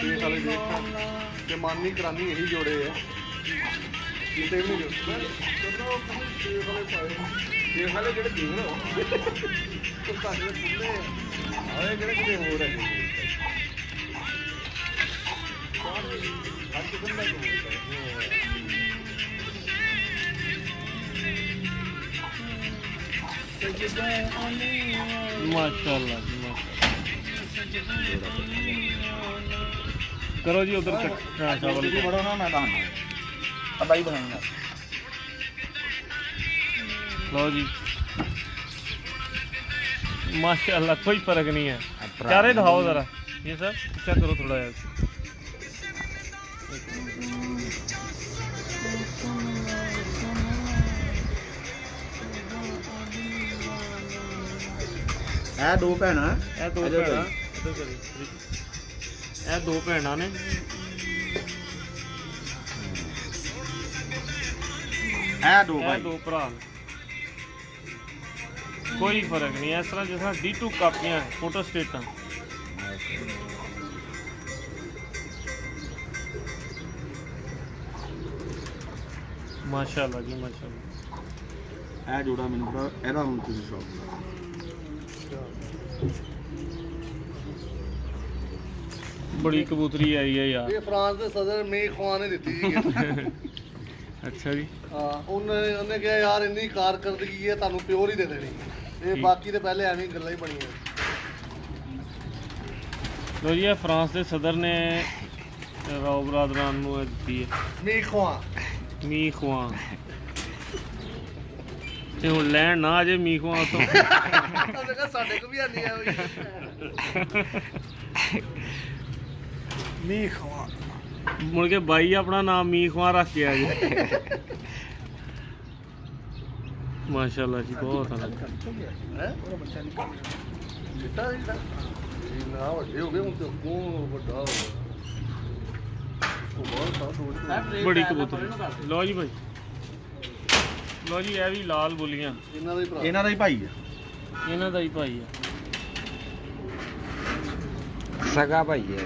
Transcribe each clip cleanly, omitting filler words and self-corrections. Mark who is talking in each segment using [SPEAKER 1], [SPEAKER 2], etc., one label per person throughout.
[SPEAKER 1] देख वाले देखा ते मानी करानी यही जोड़े है किते भी नहीं जोड़े देख वाले जेड़े दीन तो साडे खुले आए जेड़े किते होर है हर किस्म दा जोड़
[SPEAKER 2] माशाल्लाह जी करो जी उधर तक चावल
[SPEAKER 1] बड़ा ना मैं कहना अब भाई बनाऊंगा
[SPEAKER 2] लो जी माशाल्लाह कोई फर्क नहीं है चारे दिखाओ जरा ये सर चेक करो थोड़ा यार
[SPEAKER 1] ਇਹ ਦੋ ਭੈਣਾਂ
[SPEAKER 2] ਇਹ ਦੋ ਭੈਣਾਂ ਇਹ ਦੋ ਭੈਣਾਂ ਨੇ
[SPEAKER 1] ਇਹ ਦੋ
[SPEAKER 2] ਇਹ ਦੋ ਭਰਾ ਨੇ ਕੋਈ ਫਰਕ ਨਹੀਂ ਇਸ ਤਰ੍ਹਾਂ ਜਿਸ ਤਰ੍ਹਾਂ D2 ਕਾਪੀਆਂ ਫੋਟੋ ਸਟੇਟਾਂ ਮਾਸ਼ਾਅੱਲਾ ਜੀ ਮਾਸ਼ਾਅੱਲਾ
[SPEAKER 1] ਇਹ ਜੋੜਾ ਮੈਨੂੰ ਭਰਾ ਇਹਦਾ ਹੁਣ ਤੁਸੀਂ ਸ਼ੌਕ
[SPEAKER 2] बड़ी कबूतरी आई है यार
[SPEAKER 1] ये फ्रांस के सदर मेक ख्वान ने दी थी
[SPEAKER 2] अच्छा जी
[SPEAKER 1] हां उन्होंने कहा यार इतनी कारकर्दगी है ਤੁਹਾਨੂੰ प्योर ही दे देनी ये बाकी तो पहले ਐਵੇਂ ਗੱਲਾਂ ਹੀ ਬਣੀਆਂ
[SPEAKER 2] लो जी फ्रांस के सदर ने राव बरादरान ਨੂੰ ਦਿੱਤੀ ਹੈ
[SPEAKER 1] मेक ख्वान
[SPEAKER 2] मी ਖਵਾ ਤੇ ਹੁਣ ਲੈਣ ਨਾ ਅਜੇ ਮੀ ਖਵਾ ਤੋਂ
[SPEAKER 1] ਉਹਨੇ ਕਹਾ ਸਾਡੇ ਕੋ ਵੀ ਆਨੀ ਆ मी ख्वान
[SPEAKER 2] ਮੁੜ ਕੇ ਬਾਈ ਆਪਣਾ ਨਾਮ ਮੀ ਖਵਾ ਰੱਖ ਕੇ ਆ ਜੀ ਮਾਸ਼ਾਅੱਲਾ ਜੀ ਬਹੁਤ ਅੱਛਾ
[SPEAKER 1] ਹੈ ਉਹ ਬੱਚਾ ਨਿਕਲ ਜਿੱਤਾ ਜਿਹੜਾ ਨਾ ਵੱਡੇ ਹੋ ਗਏ ਹੁਣ ਤੇ ਕੋ ਵੱਡਾ ਹੋ ਗਿਆ ਉਹ ਬਹੁਤ ਸਾਹ
[SPEAKER 2] ਬੜੀ ਕਬੂਤਰੀ ਲਓ ਜੀ ਭਾਈ ਲਓ ਜੀ ਇਹ ਵੀ ਲਾਲ ਬੁਲੀਆਂ
[SPEAKER 1] ਇਹਨਾਂ ਦਾ ਹੀ ਭਾਈ ਆ
[SPEAKER 2] ਇਹਨਾਂ ਦਾ ਹੀ ਭਾਈ ਆ
[SPEAKER 3] सगा भाई है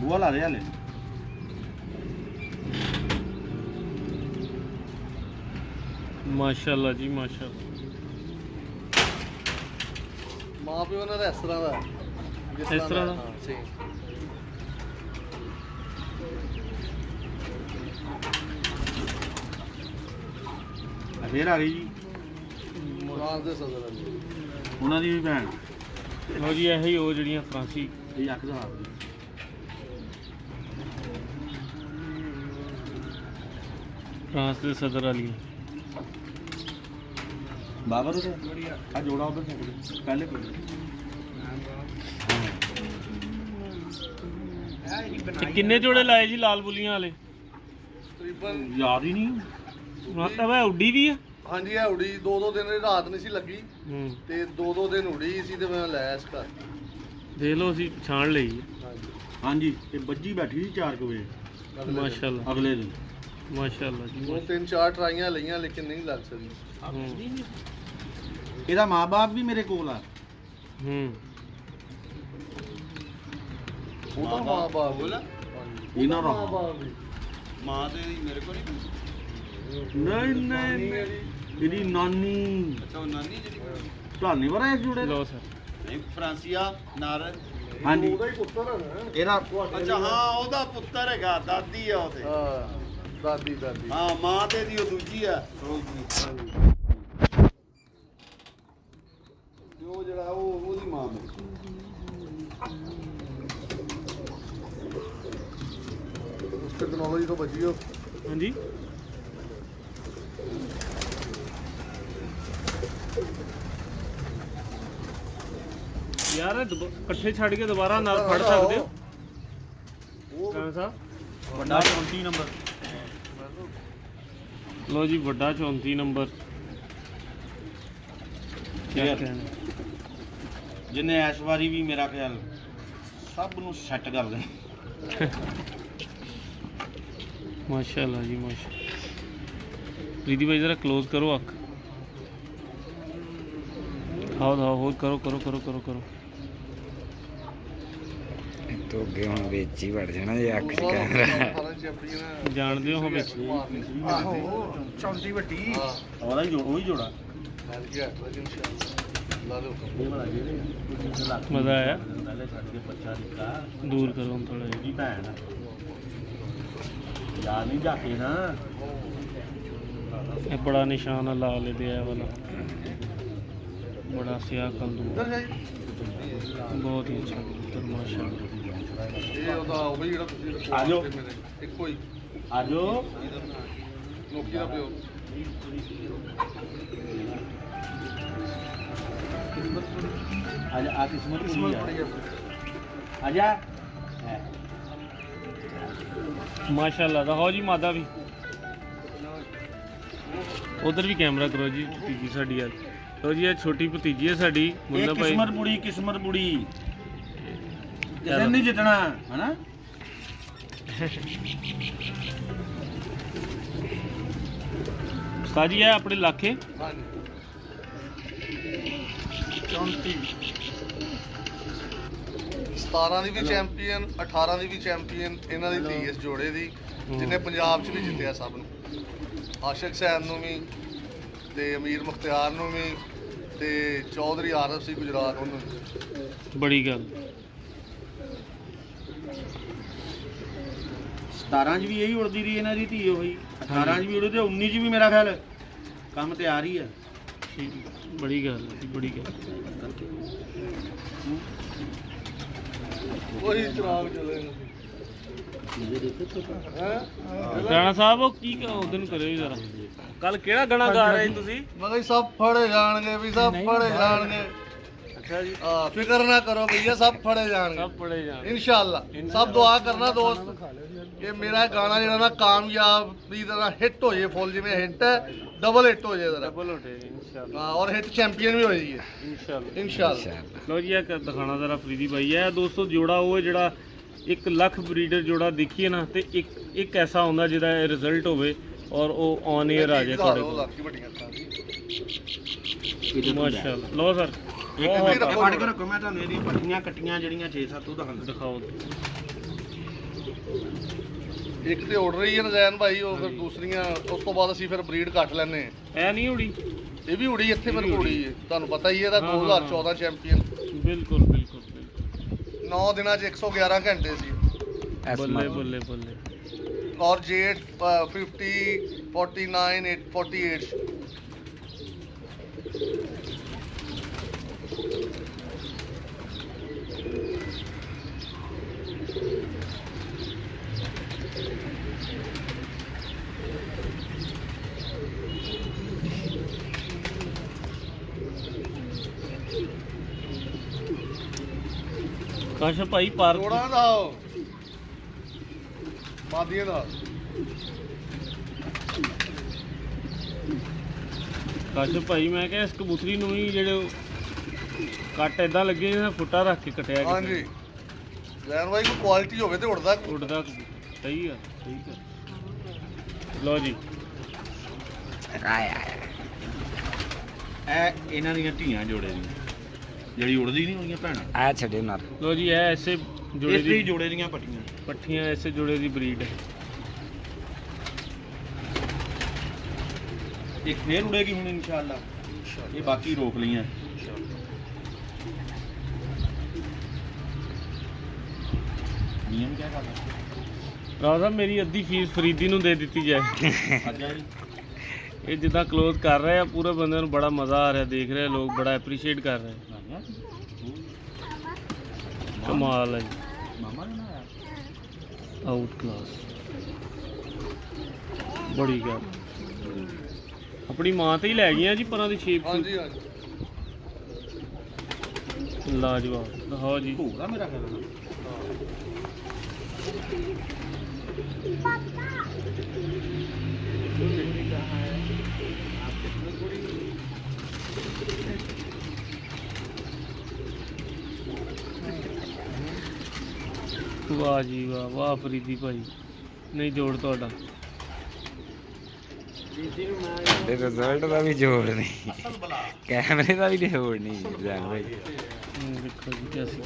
[SPEAKER 1] ਬੂਆ ਲਾ ਦੇ ਹਲੇ
[SPEAKER 2] ਮਾਸ਼ਾਅੱਲਾ ਜੀ ਮਾਸ਼ਾਅੱਲਾ
[SPEAKER 1] ਮਾਂ ਪਿਓ ਉਹਨਾਂ ਦਾ ਇਸ ਤਰ੍ਹਾਂ ਦਾ
[SPEAKER 2] ਇਸ ਤਰ੍ਹਾਂ ਦਾ?
[SPEAKER 1] ਹਾਂ, same।
[SPEAKER 4] ਫੇਰ ਆ ਗਈ ਜੀ
[SPEAKER 1] ਫਰਾਂਸ ਦੇ ਸਦਰ ਆ ਜੀ।
[SPEAKER 4] ਉਹਨਾਂ ਦੀ ਵੀ ਭੈਣ
[SPEAKER 2] ਲਓ ਜੀ ਇਹੀ ਉਹ ਜਿਹੜੀਆਂ ਫਰਾਂਸੀ
[SPEAKER 4] ਇਹ ਅੱਖ ਦਾ ਹਾਲ
[SPEAKER 2] ਫਰਾਂਸ ਦੇ ਸਦਰ ਵਾਲੀਆਂ
[SPEAKER 4] ਬਾਬਰ ਉਹਦੇ ਆ ਜੋੜਾ ਉਧਰ ਪਹਿਲੇ ਕੋਲ
[SPEAKER 2] ਤੇ ਕਿੰਨੇ ਜੋੜੇ ਲਾਏ ਜੀ ਲਾਲ ਬੁਲੀਆਂ ਵਾਲੇ
[SPEAKER 1] ਤਕਰੀਬਨ
[SPEAKER 4] ਯਾਦ ਹੀ ਨਹੀਂ
[SPEAKER 2] ਮਤਲਬ ਹੈ ਉੱਡੀ ਵੀ ਆ
[SPEAKER 1] ਹਾਂਜੀ ਇਹ ਉੜੀ 2-2 ਦਿਨ ਦੀ ਰਾਤ ਨਹੀਂ ਸੀ ਲੱਗੀ
[SPEAKER 2] ਹੂੰ
[SPEAKER 1] ਤੇ 2-2 ਦਿਨ ਉੜੀ ਸੀ ਤੇ ਮੈਂ ਲੈ ਇਸ ਘਰ
[SPEAKER 2] ਦੇਖ ਲਓ ਅਸੀਂ ਛਾਣ ਲਈ
[SPEAKER 1] ਹਾਂਜੀ
[SPEAKER 4] ਹਾਂਜੀ ਤੇ ਬੱਜੀ ਬੈਠੀ ਸੀ 4 ਵਜੇ
[SPEAKER 2] ਮਾਸ਼ਾਅੱਲਾ
[SPEAKER 4] ਅਗਲੇ ਦਿਨ
[SPEAKER 2] ਮਾਸ਼ਾਅੱਲਾ ਜੀ
[SPEAKER 1] ਉਹ 3-4 ਟਰਾਈਆਂ ਲਈਆਂ ਲੇਕਿਨ ਨਹੀਂ ਲੱਗ ਸਕੀ
[SPEAKER 2] ਹੂੰ
[SPEAKER 4] ਇਹਦਾ ਮਾਂ-ਬਾਪ ਵੀ ਮੇਰੇ ਕੋਲ ਆ
[SPEAKER 2] ਹੂੰ
[SPEAKER 1] ਉਹਦਾ ਮਾਂ ਬਾਪ
[SPEAKER 4] ਇਹਨਾਂ ਦਾ
[SPEAKER 1] ਬਾਪ ਵੀ
[SPEAKER 3] माँ तो मेरे को नहीं
[SPEAKER 4] ਨਹੀਂ ਨਹੀਂ ਇਹਦੀ ਨਾਨੀ
[SPEAKER 3] अच्छा वो नानी जी
[SPEAKER 4] ਤੁਹਾਨੂੰ ਪਤਾ ਇਸ ਜੋੜੇ ਦਾ?
[SPEAKER 2] ਲਓ ਸਰ
[SPEAKER 3] नहीं फ्रांसिया नारन
[SPEAKER 4] ਹਾਂਜੀ
[SPEAKER 1] ਉਹਦਾ ਹੀ ਪੁੱਤਰ ਹੈ ਨਾ
[SPEAKER 4] ਇਹਦਾ
[SPEAKER 3] अच्छा हाँ ओदा पुत्र हैगा दादी है ओदे
[SPEAKER 1] ਹਾਂ ਦਾਦੀ
[SPEAKER 3] हाँ माँ ते दी ओ दूजी है जो जड़ा वो ओदी माँ मेरी
[SPEAKER 1] ਉਸ ਟੈਕਨੋਲੋਜੀ ਤੋਂ ਬਚੀ ਹੋ
[SPEAKER 2] ਹਾਂਜੀ ਯਾਰ ਇਕੱਠੇ ਛੱਡ ਕੇ ਦੁਬਾਰਾ ਨਾਲ ਫੜ ਸਕਦੇ ਹੋ
[SPEAKER 1] ਉਹ
[SPEAKER 2] ਕਾਂ ਸਾਹਿਬ
[SPEAKER 4] ਵੱਡਾ 34 ਨੰਬਰ
[SPEAKER 2] ਲੋ ਜੀ ਵੱਡਾ 34 ਨੰਬਰ
[SPEAKER 4] ਜਿੰਨੇ ਇਸ ਵਾਰੀ ਵੀ ਮੇਰਾ ਖਿਆਲ ਸਭ ਨੂੰ ਸੈੱਟ ਕਰ ਦੇ
[SPEAKER 2] माशाल्लाह जी माशा प्रीति भाई ज़रा क्लोज करो आँख ਦਿਖਾਓ ਹੋਰ ਕਰੋ
[SPEAKER 5] ਤੋ ਅੱਗੇ ਹੁਣ ਵਿੱਚ ਹੀ ਵੜ ਜਾਣਾ ਜੇ ਅੱਖ ਚ ਕੈਮਰਾ
[SPEAKER 1] ਚੈਂਪੀਅਨ
[SPEAKER 2] ਜਾਣਦੇ ਹੋ ਵਿੱਚ
[SPEAKER 1] ਆਹੋ ਚੌਂਦੀ ਵੱਡੀ
[SPEAKER 4] ਉਹਦਾ ਹੀ ਉਹੀ ਜੋੜਾ
[SPEAKER 1] ਮੈਂ ਕਿਹਾ ਲਾ ਦਿਓ
[SPEAKER 4] ਇਹ ਵਾਲਾ ਜਿਹੜੇ
[SPEAKER 2] ਮਜ਼ਾ ਆਇਆ
[SPEAKER 4] ਪਹਿਲੇ ਛੱਡ ਕੇ ਬੱਚਾ ਨਿੱਕਾ
[SPEAKER 2] ਦੂਰ ਕਰੋ ਥੋੜਾ ਜਿਹਾ
[SPEAKER 4] ਇਹਦੀ ਭੈਣ ਯਾਰ ਨਹੀਂ ਜਾਕੇ ਨਾ
[SPEAKER 2] ਇਹ ਬੜਾ ਨਿਸ਼ਾਨ ਆ ਲਾ ਲੈਦੇ ਆ ਵਾਲਾ ਬੜਾ ਸਿਆ ਕੰਦੂ
[SPEAKER 1] ਇੱਧਰ ਜਾਈ
[SPEAKER 2] ਬਹੁਤ ਹੀ ਅੱਛਾ ਕਬੂਤਰ ਮਾਸ਼ਾਅੱਲਾ
[SPEAKER 1] ਇਹ ਉਹਦਾ ਉਹ ਜਿਹੜਾ ਤੁਸੀਂ
[SPEAKER 4] ਆ ਜਾਓ।
[SPEAKER 1] ਇੱਕੋ ਹੀ
[SPEAKER 4] ਆਜੋ
[SPEAKER 1] ਲੋਕੀ ਦਾ ਪਿਓ
[SPEAKER 4] ਆਜਾ ਆ ਕਿਸਮਤ
[SPEAKER 1] ਕਿਸਮਤ
[SPEAKER 4] ਪੂਰੀ
[SPEAKER 1] ਬੜੀ
[SPEAKER 4] ਆ
[SPEAKER 1] ਆ
[SPEAKER 4] ਆਜਾ
[SPEAKER 2] ਮਾਸ਼ਾਅੱਲਾ ਦਾ ਹੋ ਜੀ ਮਾਦਾ ਵੀ ਉਧਰ ਵੀ ਕੈਮਰਾ ਕਰੋ ਜੀ ਭਤੀਜੀ ਸਾਡੀ ਆ ਲੋ ਜੀ ਇਹ ਛੋਟੀ ਭਤੀਜੀ ਹੈ ਸਾਡੀ ਮੁੰਨਾ ਭਾਈ
[SPEAKER 4] ਕਿਸਮਤ ਬੁੜੀ ਕਿਸੇ ਨਹੀਂ ਜਿੱਤਣਾ ਹਨਾ
[SPEAKER 2] ਸਾਜੀ ਹੈ ਆਪਣੇ ਇਲਾਕੇ
[SPEAKER 1] ਹਾਂਜੀ 17 ਦੀ ਵੀ ਚੈਂਪੀਅਨ 18 ਦੀ ਵੀ ਚੈਂਪੀਅਨ ਇਹਨਾਂ ਦੀ ਧੀ ਇਸ ਜੋੜੇ ਦੀ ਜਿਹਨੇ ਪੰਜਾਬ 'ਚ ਵੀ ਜਿੱਤਿਆ ਸਭ ਨੂੰ ਆਸ਼ਿਕ ਸੈਨ ਨੂੰ ਵੀ ਤੇ ਅਮੀਰ ਮੁਖਤਿਆਰ ਨੂੰ ਵੀ ਤੇ ਚੌਧਰੀ ਆਰਫ ਸੀ ਗੁਜਰਾਤ ਉਹਨੂੰ ਵੀ।
[SPEAKER 2] ਬੜੀ ਗੱਲ
[SPEAKER 4] 17 ਚ ਵੀ ਇਹੀ ਉੜਦੀ ਰਹੀ ਇਹਨਾਂ ਦੀ ਧੀ ਹੋਈ 18 ਚ ਵੀ ਉੜੇ ਤੇ 19 ਚ ਵੀ ਮੇਰਾ ਖਿਆਲ ਕੰਮ ਤੇ ਆ ਰਹੀ ਹੈ
[SPEAKER 2] ਬੜੀ ਗੱਲ ਹੈ ਜੀ, ਬੜੀ ਗੱਲ
[SPEAKER 1] ਉਹੀ ਚਰਾਗ ਚੱਲੇ
[SPEAKER 2] ਰਾਣਾ ਸਾਹਿਬ ਉਹ ਕੀ ਉਹਦੇ ਨੂੰ ਕਰਿਓ ਜਰਾ ਕੱਲ ਕਿਹੜਾ ਗਾਣਾ ਗਾ ਰਹੇ ਸੀ ਤੁਸੀਂ
[SPEAKER 1] ਮੈਂ ਕਿਹਾ ਜੀ ਸਭ ਫੜੇ ਜਾਣਗੇ ਵੀ ਸਭ ਫੜੇ ਜਾਣਗੇ
[SPEAKER 2] ਅੱਛਾ ਜੀ
[SPEAKER 1] ਹਾਂ ਫਿਕਰ ਨਾ ਕਰੋ ਭਈਆ ਸਭ ਫੜੇ ਜਾਣਗੇ
[SPEAKER 2] ਸਭ ਪੜੇ ਜਾਣ
[SPEAKER 1] ਇਨਸ਼ਾਅੱਲਾ ਸਭ ਦੁਆ ਕਰਨਾ ਦੋਸਤ ਕਿ ਮੇਰਾ ਗਾਣਾ ਜਿਹੜਾ ਨਾ ਕਾਮਯਾਬੀ ਦਾ ਨਾਲ ਹਿੱਟ ਹੋ ਜੇ ਫੁੱਲ ਜਿਵੇਂ ਹਿੱਟ ਹੈ ਡਬਲ ਹਿੱਟ ਹੋ ਜੇ ਜ਼ਰਾ
[SPEAKER 2] ਡਬਲ ਹੋਟੇ ਇਨਸ਼ਾਅੱਲਾ
[SPEAKER 1] ਹਾਂ ਔਰ ਹਿੱਟ ਚੈਂਪੀਅਨ ਵੀ ਹੋ ਜਾਈਏ
[SPEAKER 2] ਇਨਸ਼ਾਅੱਲਾ
[SPEAKER 1] ਇਨਸ਼ਾਅੱਲਾ
[SPEAKER 2] ਲੋ ਜੀ ਇਹ ਦਿਖਾਣਾ ਜ਼ਰਾ ਫਰੀਦੀ ਭਾਈ ਹੈ ਦੋਸਤੋ ਜੋੜਾ ਉਹ ਹੈ ਜਿਹੜਾ 1 ਲੱਖ ਬਰੀਡਰ ਜੋੜਾ ਦੇਖੀਏ ਨਾ ਤੇ ਇੱਕ ਐਸਾ ਹੁੰਦਾ ਜਿਹਦਾ ਰਿਜ਼ਲਟ ਹੋਵੇ ਔਰ ਉਹ ਔਨ 에ਅਰ ਆ ਜਾਏ ਤੁਹਾਡੇ ਕੋਲ ਮਾਸ਼ਾਅੱਲਾ ਲੋ ਸਰ
[SPEAKER 4] ਕੱਢ ਕੇ ਰੱਖੋ ਮੈਂ ਤੁਹਾਨੂੰ ਇਹਦੀ ਪੱਟੀਆਂ ਕੱਟੀਆਂ ਜਿਹੜੀਆਂ 6-7 ਉਹ
[SPEAKER 2] ਦਿਖਾਓ
[SPEAKER 1] ਇੱਕ ਤੇ ਉੜ ਰਹੀ ਹੈ ਨਜ਼ੈਨ ਭਾਈ ਉਹ ਫਿਰ ਦੂਸਰੀਆਂ ਉਸ ਤੋਂ ਬਾਅਦ ਅਸੀਂ ਫਿਰ ਬਰੀਡ ਕੱਟ ਲੈਨੇ
[SPEAKER 2] ਐ ਨਹੀਂ ਉੜੀ
[SPEAKER 1] ਇਹ ਵੀ ਉੜੀ ਇੱਥੇ ਮੇਰੇ ਕੋਲ ਉੜੀ ਹੈ ਤੁਹਾਨੂੰ ਪਤਾ ਹੀ ਹੈ ਇਹਦਾ
[SPEAKER 2] ਹਾਂ, ਹਾਂ,
[SPEAKER 1] 2014 ਚੈਂਪੀਅਨ
[SPEAKER 2] ਬਿਲਕੁਲ
[SPEAKER 1] 9 ਦਿਨਾਂ 'ਚ 111 ਘੰਟੇ ਸੀ
[SPEAKER 2] ਬੱਲੇ ਬੱਲੇ ਬੱਲੇ
[SPEAKER 1] ਔਰ ਜੇਟ 50 49 48
[SPEAKER 2] ਕਾਸ਼ ਭਾਈ ਪਾਰਕ
[SPEAKER 1] ਜੋੜਾਂ ਦਾ ਮਾਦੀਆਂ ਦਾ
[SPEAKER 2] ਕਾਸ਼ ਭਾਈ ਮੈਂ ਕਿਹਾ ਇਸ ਕਬੂਤਰੀ ਨੂੰ ਹੀ ਜਿਹੜੇ ਕੱਟ ਇਦਾਂ ਲੱਗੇ ਜਿਵੇਂ ਫੁੱਟਾ ਰੱਖ ਕੇ ਕਟਿਆ ਗਿਆ
[SPEAKER 1] ਹਾਂਜੀ ਲੈਣ ਭਾਈ ਕੋਈ ਕੁਆਲਿਟੀ ਹੋਵੇ ਤੇ ਉੜਦਾ
[SPEAKER 2] ਉੱਡਦਾ ਸਹੀ ਆ ਠੀਕ ਆ ਲੋ ਜੀ
[SPEAKER 4] ਇਹ ਇਹਨਾਂ ਦੀਆਂ ਧੀਆਂ ਜੋੜੇ ਦੀਆਂ ਜਿਹੜੀ ਉੜਦੀ ਨਹੀਂ ਹੁੰਦੀਆਂ ਭੈਣਾਂ
[SPEAKER 5] ਆ ਛੱਡੇ ਨਾਲ
[SPEAKER 2] ਲੋ ਜੀ ਇਹ ਐਸੇ ਜੋੜੇ
[SPEAKER 4] ਇਸੇ
[SPEAKER 2] ਦੀ
[SPEAKER 4] ਜੋੜੇ ਦੀਆਂ ਪੱਟੀਆਂ
[SPEAKER 2] ਪੱਠੀਆਂ ਐਸੇ ਜੋੜੇ ਦੀ ਬਰੀਡ ਹੈ
[SPEAKER 4] ਇੱਕ ਫੇਰ ਉੜੇਗੀ ਹੁਣ ਇਨਸ਼ਾਅੱਲਾ ਇਹ ਬਾਕੀ ਰੋਕ ਲਈਆਂ ਨਿਯਮ ਕੀ ਕਰਦਾ
[SPEAKER 2] ਰਾਜ ਸਾਹਿਬ ਮੇਰੀ ਅੱਧੀ ਫੀਸ ਫਰੀਦੀ ਨੂੰ ਦੇ ਦਿੱਤੀ ਜਾਏ
[SPEAKER 4] ਅੱਜਾ ਜੀ
[SPEAKER 2] ਇਹ ਜਿੱਦਾਂ ਕਲੋਜ਼ ਕਰ ਰਹੇ ਆ ਪੂਰੇ ਬੰਦੇ ਨੂੰ ਬੜਾ ਮਜ਼ਾ ਆ ਰਿਹਾ ਦੇਖ ਰਹੇ ਲੋਕ ਬੜਾ ਐਪਰੀਸ਼ੀਏਟ ਕਰ ਰਹੇ ਕਮਾਲ ਹੈ ਜੀ
[SPEAKER 4] ਮਾਮਾ ਨੇ ਨਾ
[SPEAKER 2] ਆਊਟ ਕਲਾਸ ਬੜੀ ਗੱਲ ਆਪਣੀ ਮਾਂ ਤੇ ਹੀ ਲੈ ਗਈਆਂ ਜੀ ਪਰਾਂ ਦੀ ਸ਼ੇਪ
[SPEAKER 1] ਹਾਂਜੀ ਹਾਂਜੀ
[SPEAKER 2] ਲਾਜਵਾਬ ਦਿਖਾਓ ਜੀ
[SPEAKER 4] ਘੋੜਾ ਮੇਰਾ ਖਿਆਲ
[SPEAKER 2] ਵਾਹ ਜੀ ਵਾਹ ਵਾਹ ਫਰੀਦੀ ਭਾਈ ਨਹੀਂ ਜੋੜ ਤੁਹਾਡਾ
[SPEAKER 5] ਤੇ ਰਿਜ਼ਲਟ ਦਾ ਵੀ ਜੋੜ ਨਹੀਂ, ਕੈਮਰੇ ਦਾ ਵੀ ਜੋੜ ਨਹੀਂ ਜੈਨ ਭਾਈ।
[SPEAKER 2] ਦੇਖੋ ਜੀ ਕਿਆ ਸੀ